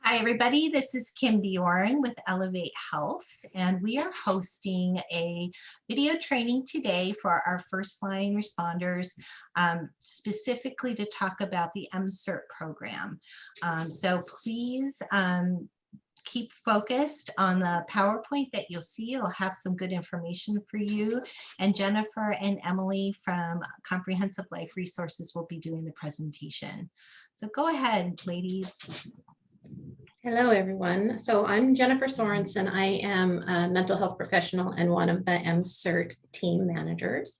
Hi, everybody. This is Bjorn with Elevate Health, and we are hosting a video training today for our first line responders, specifically to talk about the MCIRT program. So please keep focused on the PowerPoint that you'll see. It'll have some good information for you. And Jennifer and Emily from Comprehensive Life Resources will be doing the presentation. So go ahead, ladies. Hello, everyone. So I'm Jennifer Sorensen. I am a mental health professional and one of the MCIRT team managers.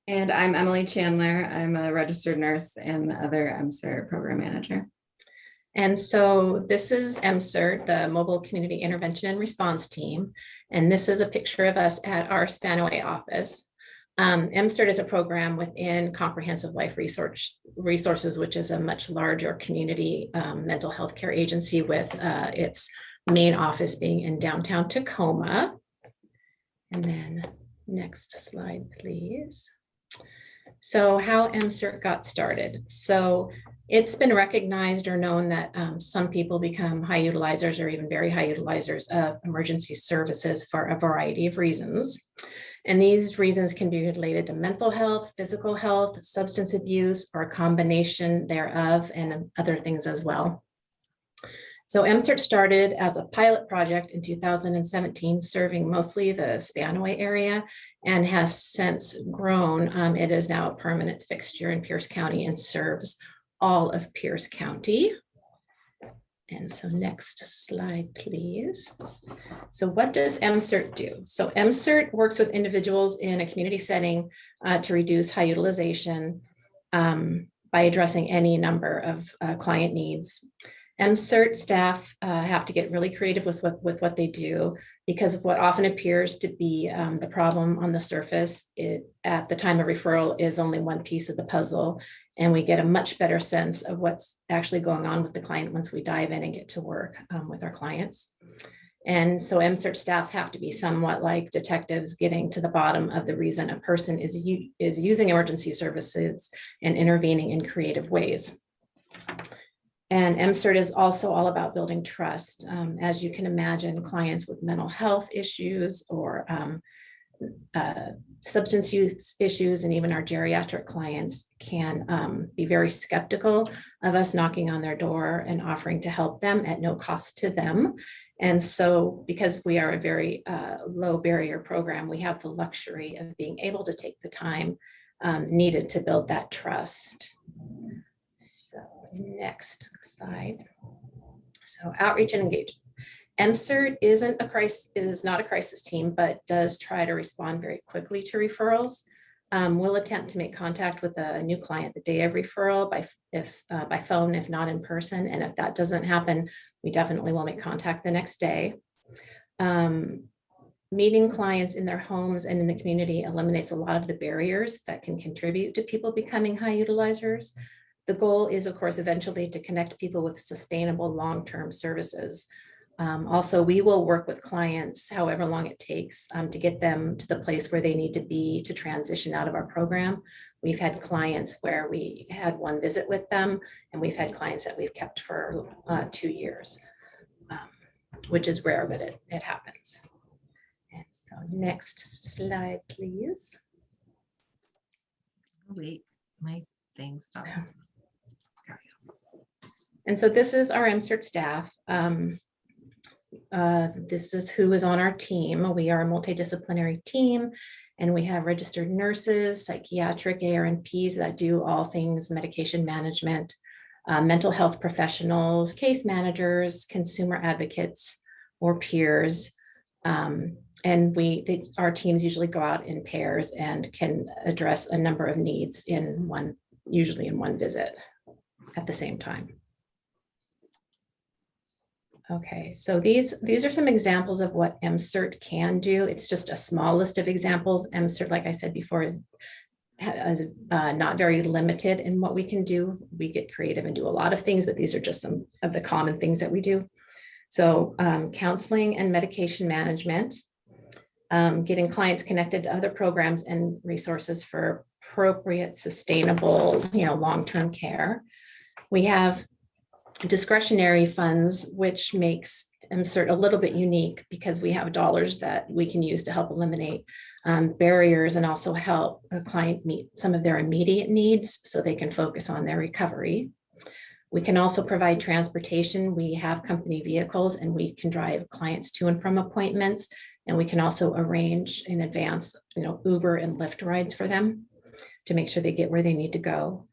And I'm Emily Chandler. I'm a registered nurse and the other MCIRT program manager. And so this is MCIRT, the Mobile Community Intervention and Response Team. And this is a picture of us at our Spanaway office. MCIRT is a program within Comprehensive Life Resources, which is a much larger community mental health care agency with its main office being in downtown Tacoma. And then next slide, please. So how MCIRT got started. So it's been recognized or known that some people become high utilizers or even very high utilizers of emergency services for a variety of reasons. And these reasons can be related to mental health, physical health, substance abuse, or a combination thereof, and other things as well. So MCIRT started as a pilot project in 2017, serving mostly the Spanaway area, and has since grown. It is now a permanent fixture in Pierce County and serves all of Pierce County. And so next slide, please. So what does MCIRT do? So MCIRT works with individuals in a community setting to reduce high utilization by addressing any number of client needs. MCIRT staff have to get really creative with what they do, because of what often appears to be the problem on the surface, at the time of referral is only one piece of the puzzle. And we get a much better sense of what's actually going on with the client once we dive in and get to work with our clients. And so MCIRT staff have to be somewhat like detectives, getting to the bottom of the reason a person is using emergency services and intervening in creative ways. And MCIRT is also all about building trust. As you can imagine, clients with mental health issues or substance use issues, and even our geriatric clients can be very skeptical of us knocking on their door and offering to help them at no cost to them. And so because we are a very low barrier program, we have the luxury of being able to take the time needed to build that trust. So next slide. So outreach and engagement. MCIRT is not a crisis team, but does try to respond very quickly to referrals. We'll attempt to make contact with a new client the day of referral by phone, if not in person. And if that doesn't happen, we definitely will make contact the next day. Meeting clients in their homes and in the community eliminates a lot of the barriers that can contribute to people becoming high utilizers. The goal is, of course, eventually to connect people with sustainable long-term services. Also, we will work with clients however long it takes to get them to the place where they need to be to transition out of our program. We've had clients where we had one visit with them, and we've had clients that we've kept for 2 years, which is rare, but it happens. And so next slide, please. Wait, my thing stopped. And so this is our MCIRT staff. This is who is on our team. We are a multidisciplinary team, and we have registered nurses, psychiatric ARNPs that do all things medication management, mental health professionals, case managers, consumer advocates, or peers. And our teams usually go out in pairs and can address a number of needs usually in one visit at the same time. Okay, so these are some examples of what MCIRT can do. It's just a small list of examples. MCIRT, like I said before, is not very limited in what we can do. We get creative and do a lot of things, but these are just some of the common things that we do. So counseling and medication management, getting clients connected to other programs and resources for appropriate, sustainable, long-term care. We have discretionary funds, which makes MCIRT a little bit unique because we have dollars that we can use to help eliminate barriers and also help a client meet some of their immediate needs so they can focus on their recovery. We can also provide transportation. We have company vehicles and we can drive clients to and from appointments. And we can also arrange in advance, Uber and Lyft rides for them to make sure they get where they need to go.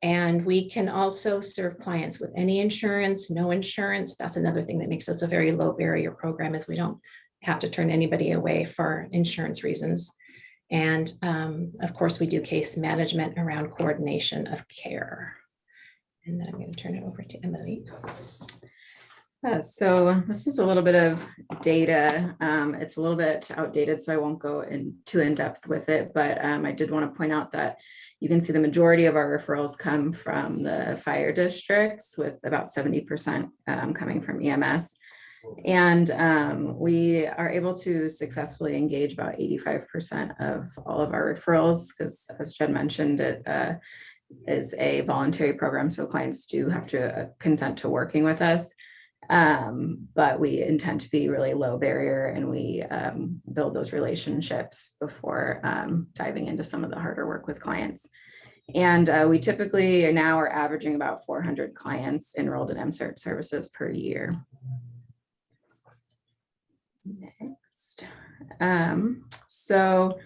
And we can also serve clients with any insurance, no insurance. That's another thing that makes us a very low barrier program, is we don't have to turn anybody away for insurance reasons. And of course, we do case management around coordination of care. And then I'm going to turn it over to Emily. So this is a little bit of data. It's a little bit outdated, so I won't go too in depth with it, but I did want to point out that you can see the majority of our referrals come from the fire districts, with about 70% coming from EMS. And we are able to successfully engage about 85% of all of our referrals, because as Jen mentioned, it is a voluntary program, so clients do have to consent to working with us. But we intend to be really low barrier, and we build those relationships before diving into some of the harder work with clients. And we typically now are averaging about 400 clients enrolled in MCIRT services per year. Next. So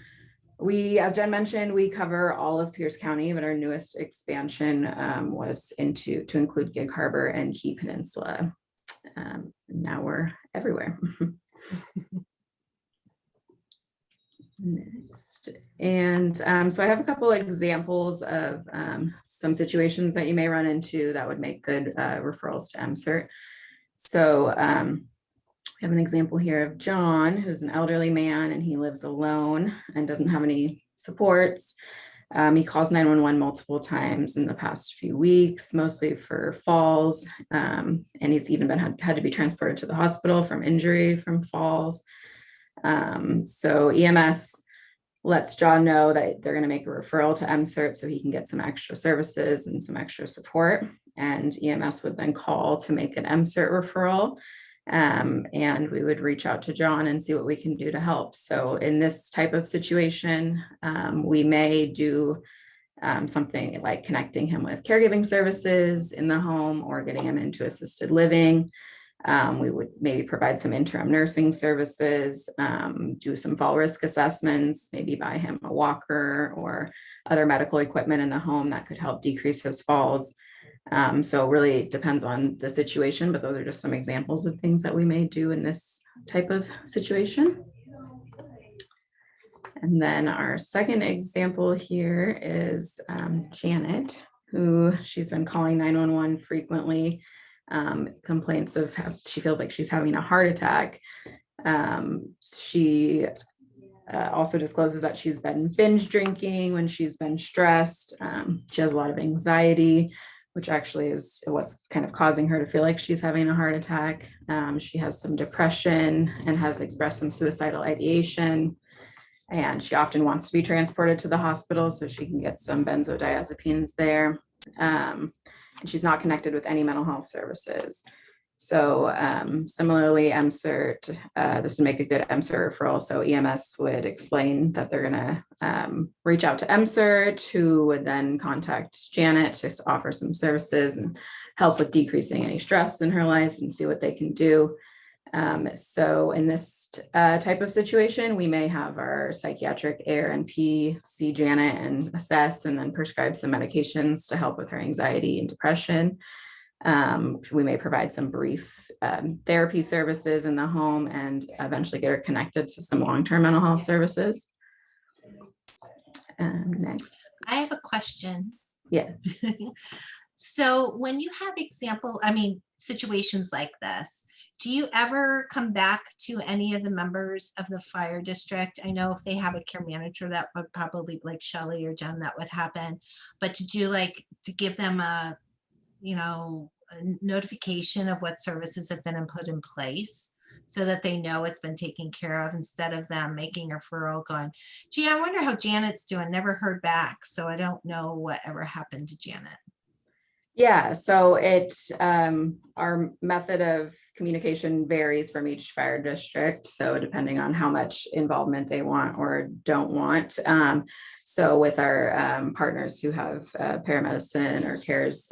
we, as Jen mentioned, we cover all of Pierce County, but our newest expansion was to include Gig Harbor and Key Peninsula. Now we're everywhere. Next. And so I have a couple examples of some situations that you may run into that would make good referrals to MCIRT. So we have an example here of John, who's an elderly man, and he lives alone and doesn't have any supports. He calls 911 multiple times in the past few weeks, mostly for falls. And he's even had to be transported to the hospital from injury from falls. So EMS lets John know that they're going to make a referral to MCIRT so he can get some extra services and some extra support. And EMS would then call to make an MCIRT referral. And we would reach out to John and see what we can do to help. So in this type of situation, we may do something like connecting him with caregiving services in the home or getting him into assisted living. We would maybe provide some interim nursing services, do some fall risk assessments, maybe buy him a walker or other medical equipment in the home that could help decrease his falls. So it really depends on the situation, but those are just some examples of things that we may do in this type of situation. And then our second example here is Janet, who she's been calling 911 frequently. Complaints of she feels like she's having a heart attack. She also discloses that she's been binge drinking when she's been stressed. She has a lot of anxiety, which actually is what's kind of causing her to feel like she's having a heart attack. She has some depression and has expressed some suicidal ideation. And she often wants to be transported to the hospital so she can get some benzodiazepines there. And she's not connected with any mental health services. So similarly, MCIRT, this would make a good MCIRT referral. So EMS would explain that they're going to reach out to MCIRT, who would then contact Janet to offer some services and help with decreasing any stress in her life and see what they can do. So in this type of situation, we may have our psychiatric ARNP see Janet and assess and then prescribe some medications to help with her anxiety and depression. We may provide some brief therapy services in the home and eventually get her connected to some long-term mental health services. Next. I have a question. Yeah. So when you have situations like this, do you ever come back to any of the members of the fire district? I know if they have a care manager, that would probably, like Shelley or Jen, that would happen. But to give them a notification of what services have been put in place so that they know it's been taken care of, instead of them making a referral going, gee, I wonder how Janet's doing, never heard back. So I don't know what ever happened to Janet. Yeah, so our method of communication varies from each fire district. So depending on how much involvement they want or don't want. So with our partners who have paramedicine or cares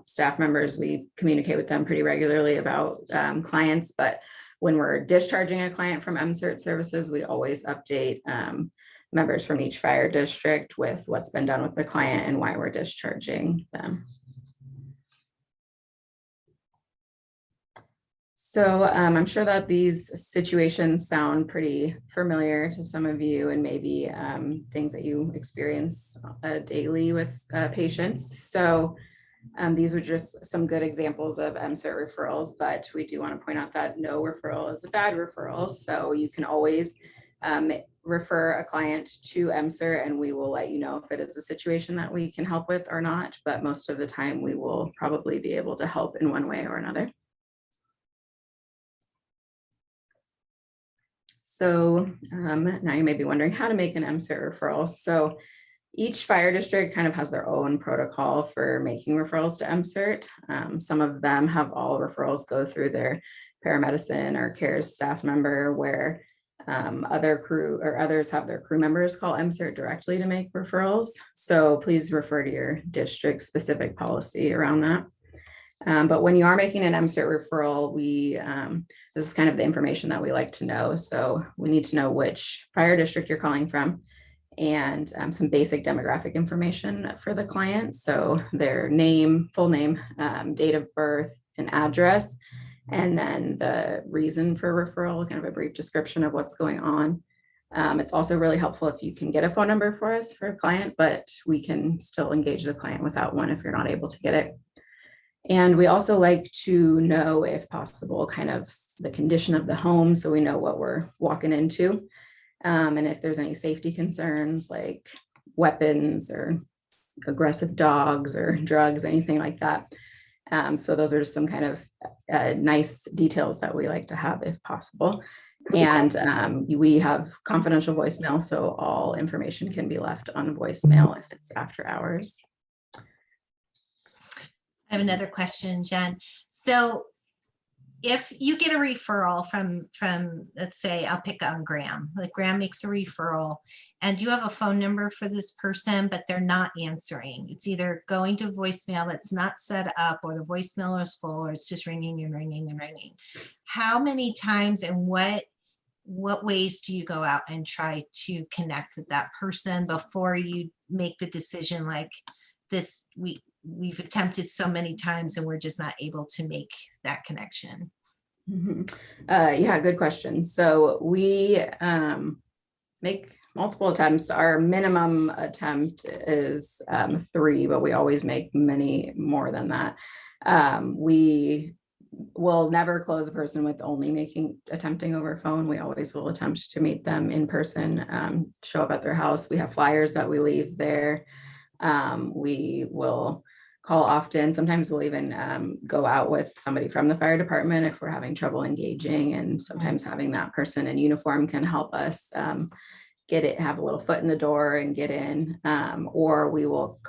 staff members, we communicate with them pretty regularly about clients. But when we're discharging a client from MCIRT services, we always update members from each fire district with what's been done with the client and why we're discharging them. So I'm sure that these situations sound pretty familiar to some of you, and maybe things that you experience daily with patients. So these were just some good examples of MCIRT referrals, but we do want to point out that no referral is a bad referral. So you can always refer a client to MCIRT, and we will let you know if it is a situation that we can help with or not. But most of the time we will probably be able to help in one way or another. So now you may be wondering how to make an MCIRT referral. So each fire district kind of has their own protocol for making referrals to MCIRT. Some of them have all referrals go through their paramedicine or cares staff member, where other crew or others have their crew members call MCIRT directly to make referrals. So please refer to your district specific policy around that. But when you are making an MCIRT referral, this is kind of the information that we like to know. So we need to know which fire district you're calling from, and some basic demographic information for the client. So their name, full name, date of birth, and address, and then the reason for referral, kind of a brief description of what's going on. It's also really helpful if you can get a phone number for us for a client, but we can still engage the client without one if you're not able to get it. And we also like to know, if possible, kind of the condition of the home, so we know what we're walking into. And if there's any safety concerns like weapons or aggressive dogs or drugs, anything like that. So those are just some kind of nice details that we like to have if possible. And we have confidential voicemail, so all information can be left on voicemail if it's after hours. I have another question, Jen. So if you get a referral from, let's say, I'll pick on Graham, like Graham makes a referral and you have a phone number for this person, but they're not answering. It's either going to voicemail that's not set up, or the voicemail is full, or it's just ringing and ringing and ringing. How many times and what ways do you go out and try to connect with that person before you make the decision like this, we've attempted so many times and we're just not able to make that connection? Mm-hmm. Yeah, good question. So we make multiple attempts. Our minimum attempt is 3, but we always make many more than that. We will never close a person with only attempting over phone. We always will attempt to meet them in person, show up at their house. We have flyers that we leave there. We will call often. Sometimes we'll even go out with somebody from the fire department if we're having trouble engaging, and sometimes having that person in uniform can help us have a little foot in the door and get in, or we will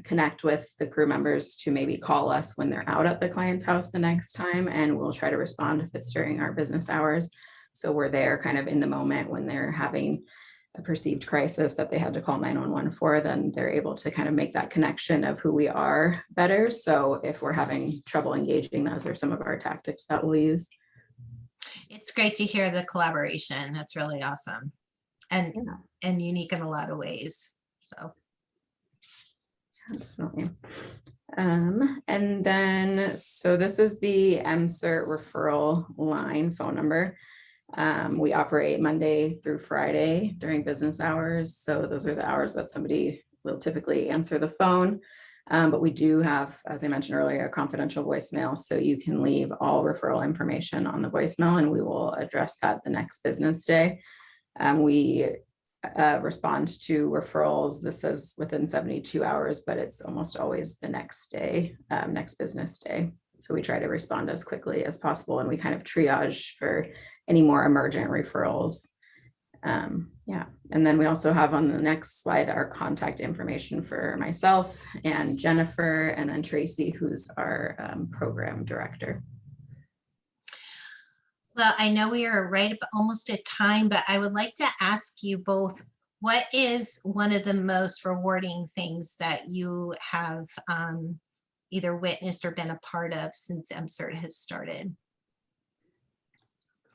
connect with the crew members to maybe call us when they're out at the client's house the next time, and we'll try to respond if it's during our business hours. So we're there kind of in the moment when they're having a perceived crisis that they had to call 911 for, then they're able to kind of make that connection of who we are better. So if we're having trouble engaging, those are some of our tactics that we'll use. It's great to hear the collaboration. That's really awesome and unique in a lot of ways. So definitely. And then, so this is the MCIRT referral line phone number. We operate Monday through Friday during business hours. So those are the hours that somebody will typically answer the phone. But we do have, as I mentioned earlier, a confidential voicemail. So you can leave all referral information on the voicemail and we will address that the next business day. We respond to referrals. This says within 72 hours, but it's almost always the next day, next business day. So we try to respond as quickly as possible, and we kind of triage for any more emergent referrals Yeah, and then we also have on the next slide our contact information for myself and Jennifer, and then Tracy, who's our program director. Well, I know we are right almost at time, but I would like to ask you both, what is one of the most rewarding things that you have either witnessed or been a part of since MCIRT has started?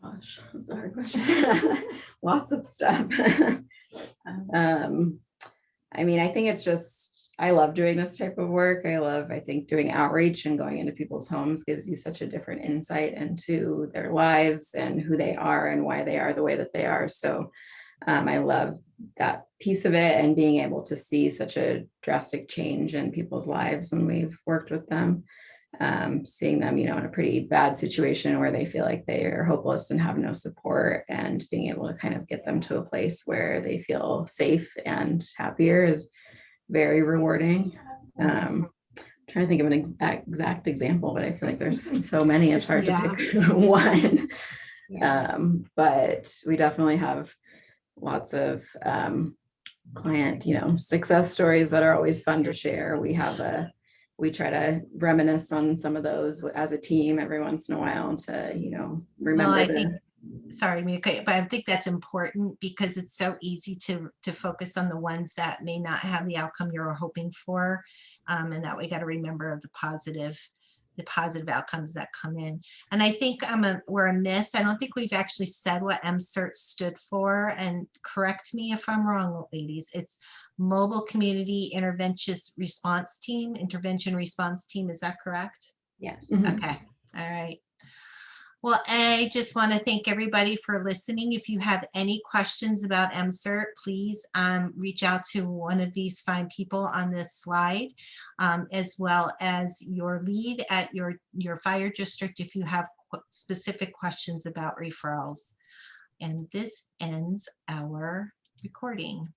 Gosh, that's a hard question. Lots of stuff. I mean, I think it's just, I love doing this type of work. I think doing outreach and going into people's homes gives you such a different insight into their lives and who they are and why they are the way that they are. So I love that piece of it, and being able to see such a drastic change in people's lives when we've worked with them. Seeing them, in a pretty bad situation where they feel like they are hopeless and have no support, and being able to kind of get them to a place where they feel safe and happier is very rewarding. Trying to think of an exact example, but I feel like there's so many, it's hard to pick one. But we definitely have lots of client, success stories that are always fun to share. We try to reminisce on some of those as a team every once in a while to, remember. Sorry, Mika, but I think that's important because it's so easy to focus on the ones that may not have the outcome you're hoping for. And that we got to remember the positive outcomes that come in. And I think we're amiss. I don't think we've actually said what MCIRT stood for. And correct me if I'm wrong, ladies. It's Mobile Community Intervention Response Team. Is that correct? Yes. Okay. All right. Well, I just want to thank everybody for listening. If you have any questions about MCIRT, please reach out to one of these fine people on this slide, as well as your lead at your fire district if you have specific questions about referrals. And this ends our recording.